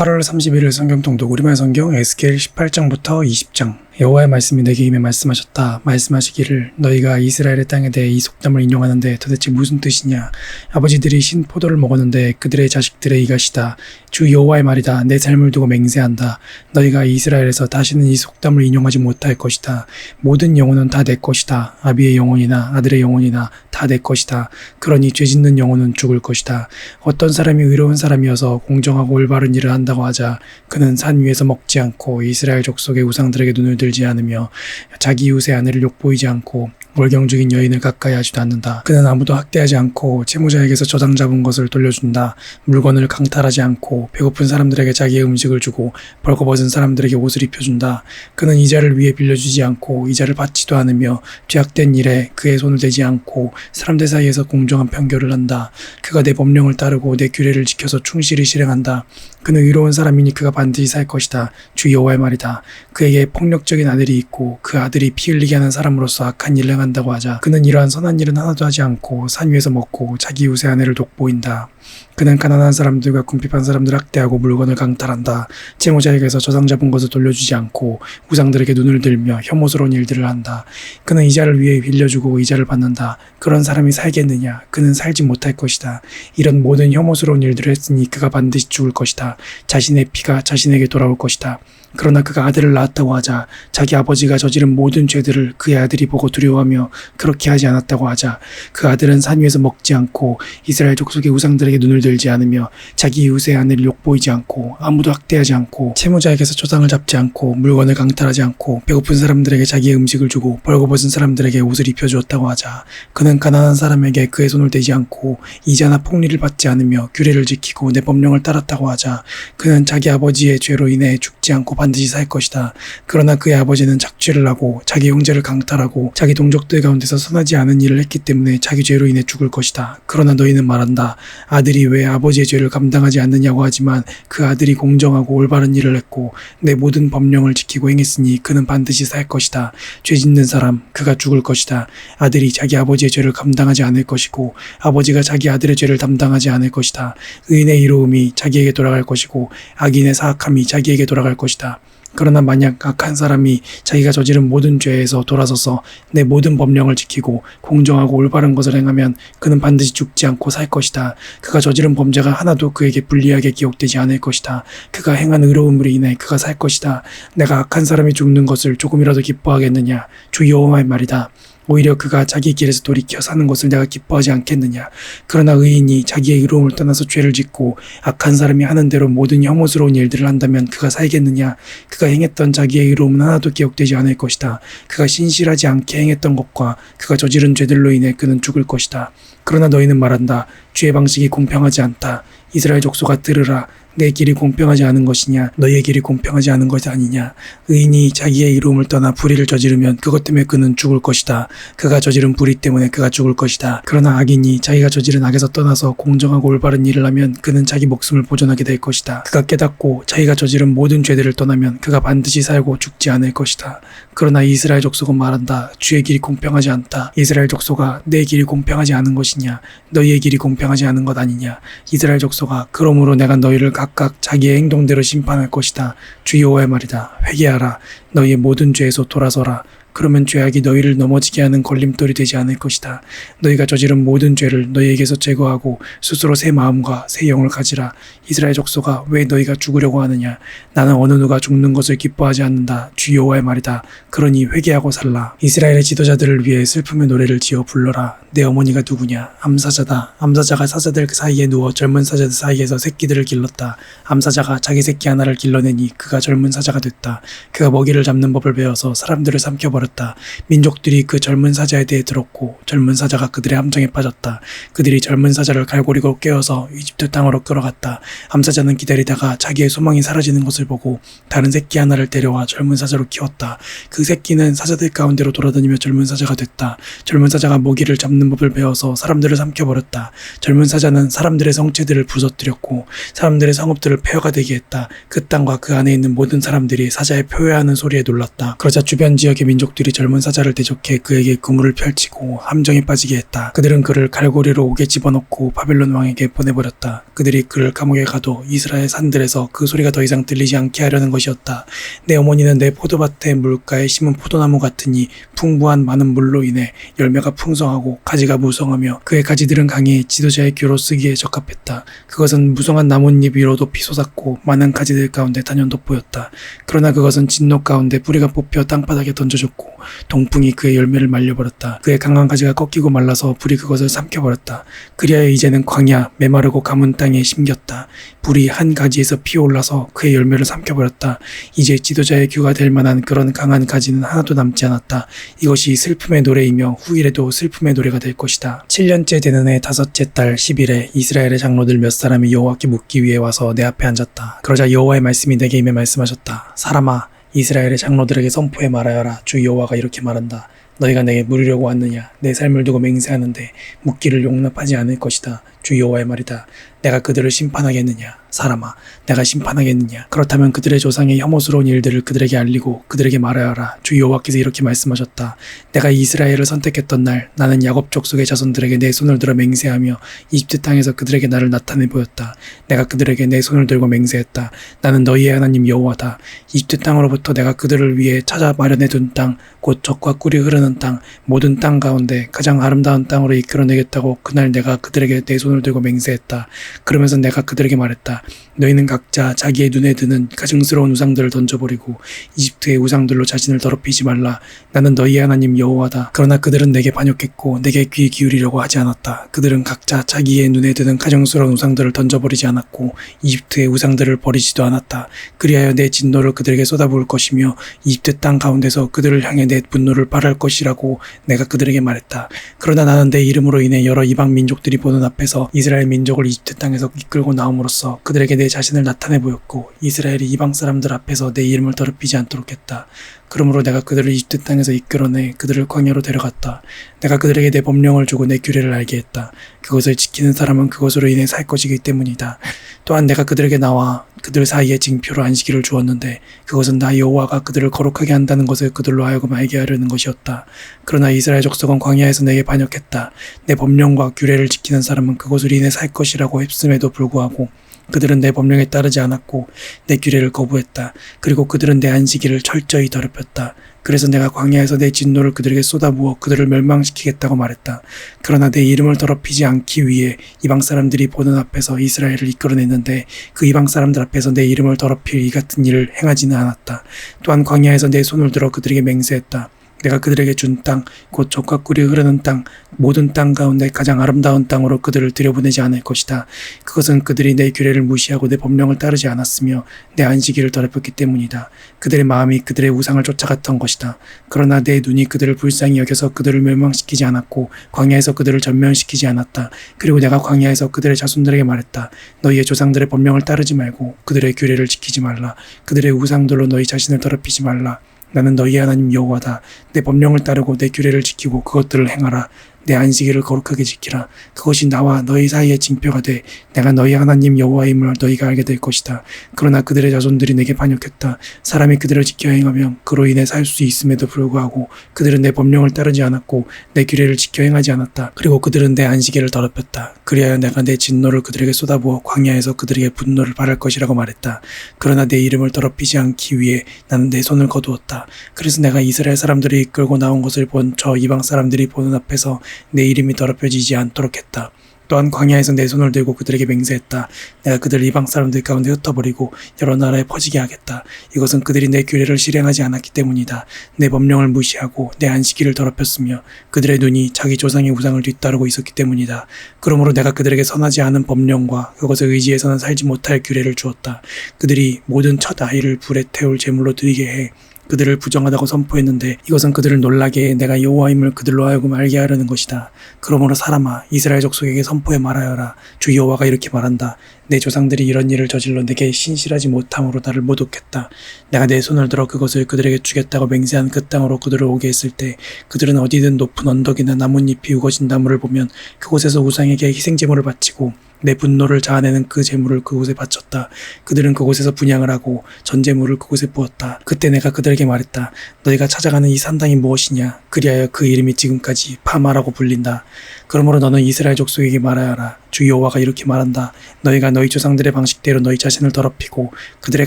8월 31일 성경 통독 우리말 성경 에스겔 18장부터 20장. 여호와의 말씀이 내게 임해 말씀하셨다. 말씀하시기를 너희가 이스라엘의 땅에 대해 이 속담을 인용하는데 도대체 무슨 뜻이냐. 아버지들이 신 포도를 먹었는데 그들의 자식들의 이것이다. 주 여호와의 말이다. 내 삶을 두고 맹세한다. 너희가 이스라엘에서 다시는 이 속담을 인용하지 못할 것이다. 모든 영혼은 다 내 것이다. 아비의 영혼이나 아들의 영혼이나 다 내 것이다. 그러니 죄짓는 영혼은 죽을 것이다. 어떤 사람이 의로운 사람이어서 공정하고 올바른 일을 한다고 하자 그는 산 위에서 먹지 않고 이스라엘 족속의 우상들에게 눈을 들지 않으며 자기 이웃의 아내를 욕보이지 않고 월경 중인 여인을 가까이 하지도 않는다. 그는 아무도 학대하지 않고 채무자에게서 저당 잡은 것을 돌려준다. 물건을 강탈하지 않고 배고픈 사람들에게 자기의 음식을 주고 벌거벗은 사람들에게 옷을 입혀준다. 그는 이자를 위해 빌려주지 않고 이자를 받지도 않으며 죄악된 일에 그의 손을 대지 않고 사람들 사이에서 공정한 판결을 한다. 그가 내 법령을 따르고 내 규례를 지켜서 충실히 실행한다. 그는 의로운 사람이니 그가 반드시 살 것이다. 주 여호와의 말이다. 그에게 폭력적인 아들이 있고 그 아들이 피 흘리게 하는 사람으로서 악한 일을 행한다고 하자 그는 이러한 선한 일은 하나도 하지 않고 산 위에서 먹고 자기 이웃의 아내를 독보인다. 그는 가난한 사람들과 궁핍한 사람들을 학대하고 물건을 강탈한다. 채무자에게서 저당 잡은 것을 돌려주지 않고 우상들에게 눈을 들며 혐오스러운 일들을 한다. 그는 이자를 위해 빌려주고 이자를 받는다. 그런 사람이 살겠느냐? 그는 살지 못할 것이다. 이런 모든 혐오스러운 일들을 했으니 그가 반드시 죽을 것이다. 자신의 피가 자신에게 돌아올 것이다. 그러나 그가 아들을 낳았다고 하자 자기 아버지가 저지른 모든 죄들을 그의 아들이 보고 두려워하며 그렇게 하지 않았다고 하자 그 아들은 산 위에서 먹지 않고 이스라엘 족속의 우상들에게 눈을 들지 않으며 자기 이웃의 아내를 욕보이지 않고 아무도 학대하지 않고 채무자에게서 조상을 잡지 않고 물건을 강탈하지 않고 배고픈 사람들에게 자기의 음식을 주고 벌거벗은 사람들에게 옷을 입혀주었다고 하자 그는 가난한 사람에게 그의 손을 대지 않고 이자나 폭리를 받지 않으며 규례를 지키고 내 법령을 따랐다고 하자 그는 자기 아버지의 죄로 인해 죽지 않고 반드시 살 것이다. 그러나 그의 아버지는 착취를 하고 자기 형제를 강탈하고 자기 동족들 가운데서 선하지 않은 일을 했기 때문에 자기 죄로 인해 죽을 것이다. 그러나 너희는 말한다. 아들이 왜 아버지의 죄를 감당하지 않느냐고 하지만 그 아들이 공정하고 올바른 일을 했고 내 모든 법령을 지키고 행했으니 그는 반드시 살 것이다. 죄 짓는 사람 그가 죽을 것이다. 아들이 자기 아버지의 죄를 감당하지 않을 것이고 아버지가 자기 아들의 죄를 담당하지 않을 것이다. 의인의 이로움이 자기에게 돌아갈 것이고 악인의 사악함이 자기에게 돌아갈 것이다. 그러나 만약 악한 사람이 자기가 저지른 모든 죄에서 돌아서서 내 모든 법령을 지키고 공정하고 올바른 것을 행하면 그는 반드시 죽지 않고 살 것이다. 그가 저지른 범죄가 하나도 그에게 불리하게 기억되지 않을 것이다. 그가 행한 의로움으로 인해 그가 살 것이다. 내가 악한 사람이 죽는 것을 조금이라도 기뻐하겠느냐? 주 여호와의 말이다. 오히려 그가 자기 길에서 돌이켜 사는 것을 내가 기뻐하지 않겠느냐. 그러나 의인이 자기의 의로움을 떠나서 죄를 짓고 악한 사람이 하는 대로 모든 혐오스러운 일들을 한다면 그가 살겠느냐. 그가 행했던 자기의 의로움은 하나도 기억되지 않을 것이다. 그가 신실하지 않게 행했던 것과 그가 저지른 죄들로 인해 그는 죽을 것이다. 그러나 너희는 말한다. 주의 방식이 공평하지 않다. 이스라엘 족속아 들으라. 내 길이 공평하지 않은 것이냐 너희의 길이 공평하지 않은 것이 아니냐. 의인이 자기의 이로움을 떠나 불의를 저지르면 그것 때문에 그는 죽을 것이다. 그가 저지른 불의 때문에 그가 죽을 것이다. 그러나 악인이 자기가 저지른 악에서 떠나서 공정하고 올바른 일을 하면 그는 자기 목숨을 보존하게 될 것이다. 그가 깨닫고 자기가 저지른 모든 죄들을 떠나면 그가 반드시 살고 죽지 않을 것이다. 그러나 이스라엘 족속은 말한다. 주의 길이 공평하지 않다. 이스라엘 족속아 내 길이 공평하지 않은 것이냐 너희의 길이 공평하지 않은 것 아니냐. 이스라엘 족속아 그러므로 내가 너희를 각각 자기의 행동대로 심판할 것이다. 주 여호와의 말이다. 회개하라. 너희의 모든 죄에서 돌아서라. 그러면 죄악이 너희를 넘어지게 하는 걸림돌이 되지 않을 것이다. 너희가 저지른 모든 죄를 너희에게서 제거하고 스스로 새 마음과 새 영을 가지라. 이스라엘 족속아 왜 너희가 죽으려고 하느냐. 나는 어느 누가 죽는 것을 기뻐하지 않는다. 주 여호와의 말이다. 그러니 회개하고 살라. 이스라엘의 지도자들을 위해 슬픔의 노래를 지어 불러라. 내 어머니가 누구냐. 암사자다. 암사자가 사자들 사이에 누워 젊은 사자들 사이에서 새끼들을 길렀다. 암사자가 자기 새끼 하나를 길러내니 그가 젊은 사자가 됐다. 그가 먹이를 잡는 법을 배워서 사람들을 삼켜버렸다. 민족들이 그 젊은 사자에 대해 들었고 젊은 사자가 그들의 함정에 빠졌다. 그들이 젊은 사자를 갈고리로 깨어서 이집트 땅으로 끌어갔다. 암사자는 기다리다가 자기의 소망이 사라지는 것을 보고 다른 새끼 하나를 데려와 젊은 사자로 키웠다. 그 새끼는 사자들 가운데로 돌아다니며 젊은 사자가 됐다. 젊은 사자가 먹이를 잡는 법을 배워서 사람들을 삼켜버렸다. 젊은 사자는 사람들의 성체들을 부서뜨렸고 사람들의 성읍들을 폐허가 되게 했다. 그 땅과 그 안에 있는 모든 사람들이 사자의 표회하는 소리에 놀랐다. 그러자 주변 지역의 민족 민족들이 젊은 사자를 대적해 그에게 그물을 펼치고 함정에 빠지게 했다. 그들은 그를 갈고리로 옥에 집어넣고 바벨론 왕에게 보내버렸다. 그들이 그를 감옥에 가도 이스라엘 산들에서 그 소리가 더 이상 들리지 않게 하려는 것이었다. 내 어머니는 내 포도밭의 물가에 심은 포도나무 같으니 풍부한 많은 물로 인해 열매가 풍성하고 가지가 무성하며 그의 가지들은 강이 지도자의 귀로 쓰기에 적합했다. 그것은 무성한 나뭇잎 위로 높이 솟았고 많은 가지들 가운데 단연 돋보였다. 그러나 그것은 진노 가운데 뿌리가 뽑혀 땅바닥에 던져졌고 동풍이 그의 열매를 말려버렸다. 그의 강한 가지가 꺾이고 말라서 불이 그것을 삼켜버렸다. 그리하여 이제는 광야 메마르고 가문 땅에 심겼다. 불이 한 가지에서 피어올라서 그의 열매를 삼켜버렸다. 이제 지도자의 귀가 될 만한 그런 강한 가지는 하나도 남지 않았다. 이것이 슬픔의 노래이며 후일에도 슬픔의 노래가 될 것이다. 7년째 되는 해 5째 달 10일에 이스라엘의 장로들 몇 사람이 여호와께 묻기 위해 와서 내 앞에 앉았다. 그러자 여호와의 말씀이 내게 임해 말씀하셨다. 사람아, 이스라엘의 장로들에게 선포해 말하여라. 주 여호와가 이렇게 말한다. 너희가 내게 물으려고 왔느냐? 내 삶을 두고 맹세하는데 묻기를 용납하지 않을 것이다. 주 여호와의 말이다. 내가 그들을 심판하겠느냐? 사람아, 내가 심판하겠느냐? 그렇다면 그들의 조상의 혐오스러운 일들을 그들에게 알리고 그들에게 말하여라. 주 여호와께서 이렇게 말씀하셨다. 내가 이스라엘을 선택했던 날 나는 야곱 족속의 자손들에게 내 손을 들어 맹세하며 이집트 땅에서 그들에게 나를 나타내 보였다. 내가 그들에게 내 손을 들고 맹세했다. 나는 너희의 하나님 여호와다. 이집트 땅으로부터 내가 그들을 위해 찾아 마련해 둔 땅, 곧 젖과 꿀이 흐르는 땅, 모든 땅 가운데 가장 아름다운 땅으로 이끌어내겠다고 그날 내가 그들에게 내 손을 들고 맹세했다. 그러면서 내가 그들에게 말했다. 너희는 각자 자기의 눈에 드는 가증스러운 우상들을 던져버리고 이집트의 우상들로 자신을 더럽히지 말라. 나는 너희의 하나님 여호와다. 그러나 그들은 내게 반역했고 내게 귀 기울이려고 하지 않았다. 그들은 각자 자기의 눈에 드는 가증스러운 우상들을 던져버리지 않았고 이집트의 우상들을 버리지도 않았다. 그리하여 내 진노를 그들에게 쏟아부을 것이며 이집트 땅 가운데서 그들을 향해 내 분노를 발할 것이라고 내가 그들에게 말했다. 그러나 나는 내 이름으로 인해 여러 이방 민족들이 보는 앞에서 이스라엘 민족을 이집트 땅에서 이끌고 나옴으로써 그들에게 내 자신을 나타내 보였고 이스라엘이 이방 사람들 앞에서 내 이름을 더럽히지 않도록 했다. 그러므로 내가 그들을 이집트 땅에서 이끌어내 그들을 광야로 데려갔다. 내가 그들에게 내 법령을 주고 내 규례를 알게 했다. 그것을 지키는 사람은 그것으로 인해 살 것이기 때문이다. 또한 내가 그들에게 나와 그들 사이에 징표로 안식일을 주었는데 그것은 나 여호와가 그들을 거룩하게 한다는 것을 그들로 하여금 알게 하려는 것이었다. 그러나 이스라엘 족속은 광야에서 내게 반역했다. 내 법령과 규례를 지키는 사람은 그것으로 인해 살 것이라고 했음에도 불구하고 그들은 내 법령에 따르지 않았고 내 규례를 거부했다. 그리고 그들은 내 안식일을 철저히 더럽혔다. 그래서 내가 광야에서 내 진노를 그들에게 쏟아부어 그들을 멸망시키겠다고 말했다. 그러나 내 이름을 더럽히지 않기 위해 이방 사람들이 보는 앞에서 이스라엘을 이끌어냈는데 그 이방 사람들 앞에서 내 이름을 더럽힐 이 같은 일을 행하지는 않았다. 또한 광야에서 내 손을 들어 그들에게 맹세했다. 내가 그들에게 준 땅, 곧 젖과 꿀이 흐르는 땅, 모든 땅 가운데 가장 아름다운 땅으로 그들을 들여보내지 않을 것이다. 그것은 그들이 내 규례를 무시하고 내 법령을 따르지 않았으며 내 안식일을 더럽혔기 때문이다. 그들의 마음이 그들의 우상을 쫓아갔던 것이다. 그러나 내 눈이 그들을 불쌍히 여겨서 그들을 멸망시키지 않았고 광야에서 그들을 전면시키지 않았다. 그리고 내가 광야에서 그들의 자손들에게 말했다. 너희의 조상들의 법령을 따르지 말고 그들의 규례를 지키지 말라. 그들의 우상들로 너희 자신을 더럽히지 말라. 나는 너희의 하나님 여호와다. 내 법령을 따르고 내 규례를 지키고 그것들을 행하라. 내 안식일을 거룩하게 지키라. 그것이 나와 너희 사이의 징표가 돼 내가 너희 하나님 여호와임을 너희가 알게 될 것이다. 그러나 그들의 자손들이 내게 반역했다. 사람이 그들을 지켜 행하면 그로 인해 살 수 있음에도 불구하고 그들은 내 법령을 따르지 않았고 내 규례를 지켜 행하지 않았다. 그리고 그들은 내 안식일을 더럽혔다. 그리하여 내가 내 진노를 그들에게 쏟아부어 광야에서 그들에게 분노를 발할 것이라고 말했다. 그러나 내 이름을 더럽히지 않기 위해 나는 내 손을 거두었다. 그래서 내가 이스라엘 사람들이 이끌고 나온 것을 본 저 이방 사람들이 보는 앞에서 내 이름이 더럽혀지지 않도록 했다. 또한 광야에서 내 손을 들고 그들에게 맹세했다. 내가 그들을 이방 사람들 가운데 흩어버리고 여러 나라에 퍼지게 하겠다. 이것은 그들이 내 규례를 실행하지 않았기 때문이다. 내 법령을 무시하고 내 안식일을 더럽혔으며 그들의 눈이 자기 조상의 우상을 뒤따르고 있었기 때문이다. 그러므로 내가 그들에게 선하지 않은 법령과 그것을 의지해서는 살지 못할 규례를 주었다. 그들이 모든 첫 아이를 불에 태울 제물로 드리게 해 그들을 부정하다고 선포했는데 이것은 그들을 놀라게 해 내가 여호와임을 그들로 하여금 알게 하려는 것이다. 그러므로 사람아, 이스라엘 족속에게 선포해 말하여라. 주 여호와가 이렇게 말한다. 내 조상들이 이런 일을 저질러 내게 신실하지 못함으로 나를 모독했다. 내가 내 손을 들어 그것을 그들에게 주겠다고 맹세한 그 땅으로 그들을 오게 했을 때 그들은 어디든 높은 언덕이나 나뭇잎이 우거진 나무를 보면 그곳에서 우상에게 희생제물을 바치고 내 분노를 자아내는 그 재물을 그곳에 바쳤다. 그들은 그곳에서 분향을 하고 전제물을 그곳에 부었다. 그때 내가 그들에게 말했다. 너희가 찾아가는 이 산당이 무엇이냐? 그리하여 그 이름이 지금까지 파마라고 불린다. 그러므로 너는 이스라엘 족속에게 말하여 하라. 주 여호와가 이렇게 말한다. 너희가 너희 조상들의 방식대로 너희 자신을 더럽히고 그들의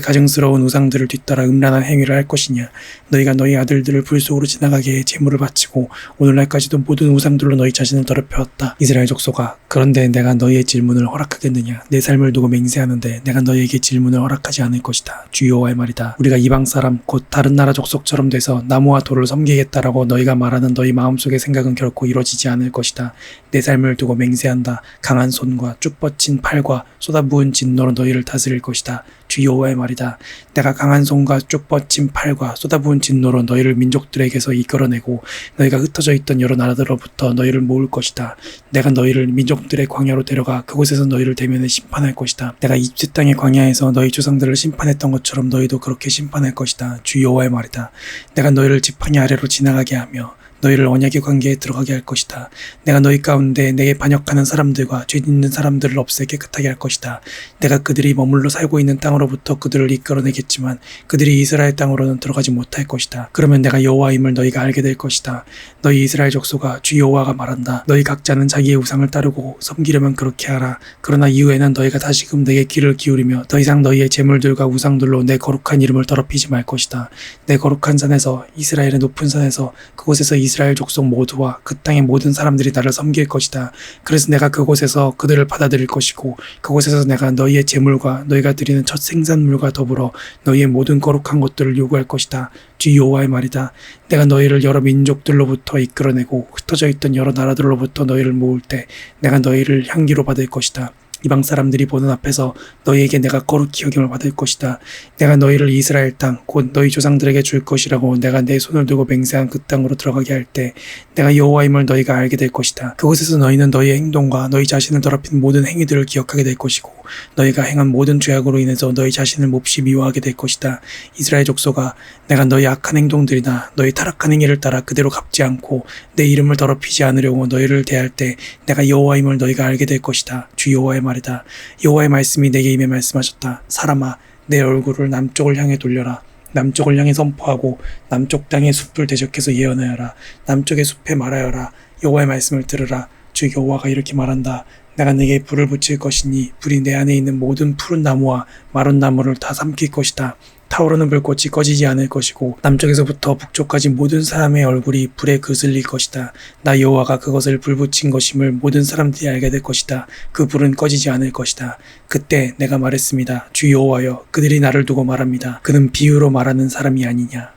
가증스러운 우상들을 뒤따라 음란한 행위를 할 것이냐? 너희가 너희 아들들을 불 속으로 지나가게 해 제물을 바치고 오늘날까지도 모든 우상들로 너희 자신을 더럽혀왔다. 이스라엘 족속아, 그런데 내가 너희의 질문을 허락하겠느냐? 내 삶을 두고 맹세하는데 내가 너희에게 질문을 허락하지 않을 것이다. 주 여호와의 말이다. 우리가 이방 사람 곧 다른 나라 족속처럼 돼서 나무와 돌을 섬기겠다라고 너희가 말하는 너희 마음속의 생각은 결코 이루어지지 않을 것이다. 내 삶을 두고 맹세한다. 강한 손과 쭉 뻗친 팔과 쏟아부은 진노로 너희를 다스릴 것이다. 주 여호와의 말이다. 내가 강한 손과 쭉 뻗친 팔과 쏟아부은 진노로 너희를 민족들에게서 이끌어내고 너희가 흩어져 있던 여러 나라들로부터 너희를 모을 것이다. 내가 너희를 민족들의 광야로 데려가 그곳에서 너희를 대면에 심판할 것이다. 내가 이집트 땅의 광야에서 너희 조상들을 심판했던 것처럼 너희도 그렇게 심판할 것이다. 주 여호와의 말이다. 내가 너희를 지팡이 아래로 지나가게 하며 너희를 언약의 관계에 들어가게 할 것이다. 내가 너희 가운데 내게 반역하는 사람들과 죄 있는 사람들을 없애 깨끗하게 할 것이다. 내가 그들이 머물러 살고 있는 땅으로부터 그들을 이끌어내겠지만 그들이 이스라엘 땅으로는 들어가지 못할 것이다. 그러면 내가 여호와임을 너희가 알게 될 것이다. 너희 이스라엘 족속아, 주 여호와가 말한다. 너희 각자는 자기의 우상을 따르고 섬기려면 그렇게 하라. 그러나 이후에는 너희가 다시금 내게 귀를 기울이며 더 이상 너희의 제물들과 우상들로 내 거룩한 이름을 더럽히지 말 것이다. 내 거룩한 산에서, 이스라엘의 높은 산에서, 그곳에서 이스라엘 족속 모두와 그 땅의 모든 사람들이 나를 섬길 것이다. 그래서 내가 그곳에서 그들을 받아들일 것이고 그곳에서 내가 너희의 제물과 너희가 드리는 첫 생산물과 더불어 너희의 모든 거룩한 것들을 요구할 것이다. 주 여호와의 말이다. 내가 너희를 여러 민족들로부터 이끌어내고 흩어져 있던 여러 나라들로부터 너희를 모을 때 내가 너희를 향기로 받을 것이다. 이방 사람들이 보는 앞에서 너희에게 내가 거룩히 여김을 받을 것이다. 내가 너희를 이스라엘 땅, 곧 너희 조상들에게 줄 것이라고 내가 내 손을 두고 맹세한 그 땅으로 들어가게 할 때 내가 여호와임을 너희가 알게 될 것이다. 그곳에서 너희는 너희의 행동과 너희 자신을 더럽힌 모든 행위들을 기억하게 될 것이고 너희가 행한 모든 죄악으로 인해서 너희 자신을 몹시 미워하게 될 것이다. 이스라엘 족속아, 내가 너희 악한 행동들이나 너희 타락한 행위를 따라 그대로 갚지 않고 내 이름을 더럽히지 않으려고 너희를 대할 때 내가 여호와임을 너희가 알게 될 것이다. 주 여호와의 말이다. 여호와의 말씀이 내게 임해 말씀하셨다. 사람아, 내 얼굴을 남쪽을 향해 돌려라. 남쪽을 향해 선포하고 남쪽 땅의 숲을 대적해서 예언하여라. 남쪽의 숲에 말하여라. 여호와의 말씀을 들으라. 주 여호와가 이렇게 말한다. 내가 네게 불을 붙일 것이니 불이 내 안에 있는 모든 푸른 나무와 마른 나무를 다 삼킬 것이다. 타오르는 불꽃이 꺼지지 않을 것이고 남쪽에서부터 북쪽까지 모든 사람의 얼굴이 불에 그슬릴 것이다. 나 여호와가 그것을 불붙인 것임을 모든 사람들이 알게 될 것이다. 그 불은 꺼지지 않을 것이다. 그때 내가 말했습니다. 주 여호와여, 그들이 나를 두고 말합니다. 그는 비유로 말하는 사람이 아니냐.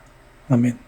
아멘.